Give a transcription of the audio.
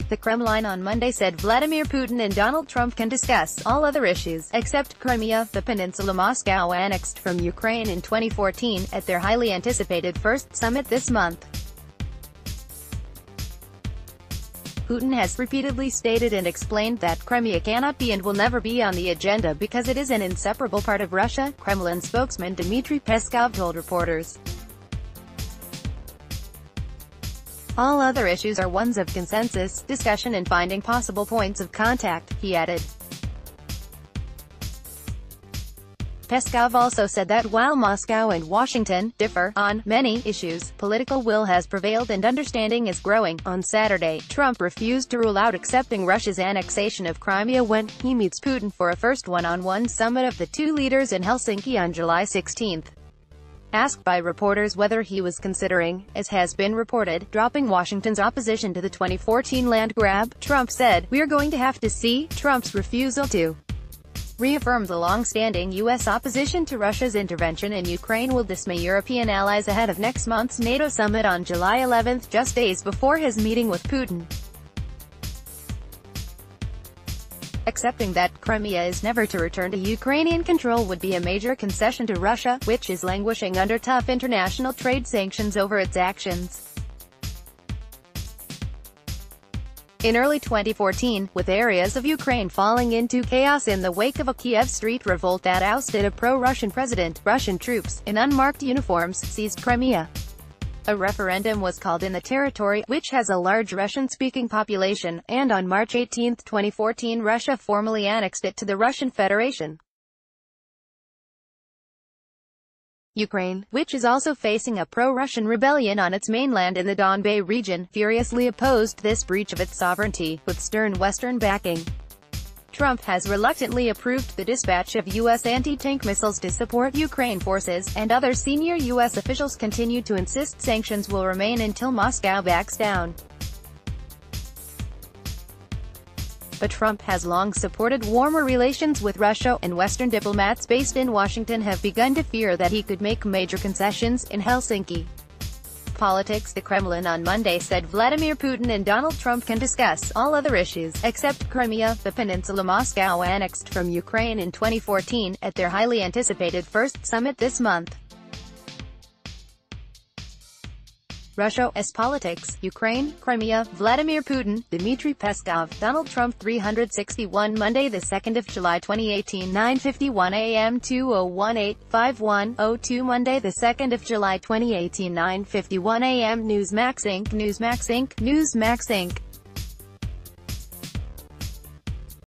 The Kremlin on Monday said Vladimir Putin and Donald Trump can discuss all other issues, except Crimea, the peninsula Moscow annexed from Ukraine in 2014, at their highly anticipated first summit this month. Putin has repeatedly stated and explained that Crimea cannot be and will never be on the agenda because it is an inseparable part of Russia, Kremlin spokesman Dmitry Peskov told reporters. All other issues are ones of consensus, discussion and finding possible points of contact, he added. Peskov also said that while Moscow and Washington differ on many issues, political will has prevailed and understanding is growing. On Saturday, Trump refused to rule out accepting Russia's annexation of Crimea when he meets Putin for a first one-on-one summit of the two leaders in Helsinki on July 16. Asked by reporters whether he was considering, as has been reported, dropping Washington's opposition to the 2014 land grab, Trump said, "We're going to have to see." Trump's refusal to reaffirm the long-standing U.S. opposition to Russia's intervention in Ukraine will dismay European allies ahead of next month's NATO summit on July 11, just days before his meeting with Putin. Accepting that Crimea is never to return to Ukrainian control would be a major concession to Russia, which is languishing under tough international trade sanctions over its actions. In early 2014, with areas of Ukraine falling into chaos in the wake of a Kiev street revolt that ousted a pro-Russian president, Russian troops, in unmarked uniforms, seized Crimea. A referendum was called in the territory, which has a large Russian-speaking population, and on March 18, 2014 Russia formally annexed it to the Russian Federation. Ukraine, which is also facing a pro-Russian rebellion on its mainland in the Donbas region, furiously opposed this breach of its sovereignty, with stern Western backing. Trump has reluctantly approved the dispatch of U.S. anti-tank missiles to support Ukraine forces, and other senior U.S. officials continue to insist sanctions will remain until Moscow backs down. But Trump has long supported warmer relations with Russia, and Western diplomats based in Washington have begun to fear that he could make major concessions in Helsinki. Politics. The Kremlin on Monday said Vladimir Putin and Donald Trump can discuss all other issues, except Crimea, the peninsula Moscow annexed from Ukraine in 2014, at their highly anticipated first summit this month. Russia, politics, Ukraine, Crimea, Vladimir Putin, Dmitry Peskov, Donald Trump 361 Monday 2 July 2018 9:51 a.m. 2018-51-02 Monday 2 July 2018 9:51 a.m. Newsmax Inc.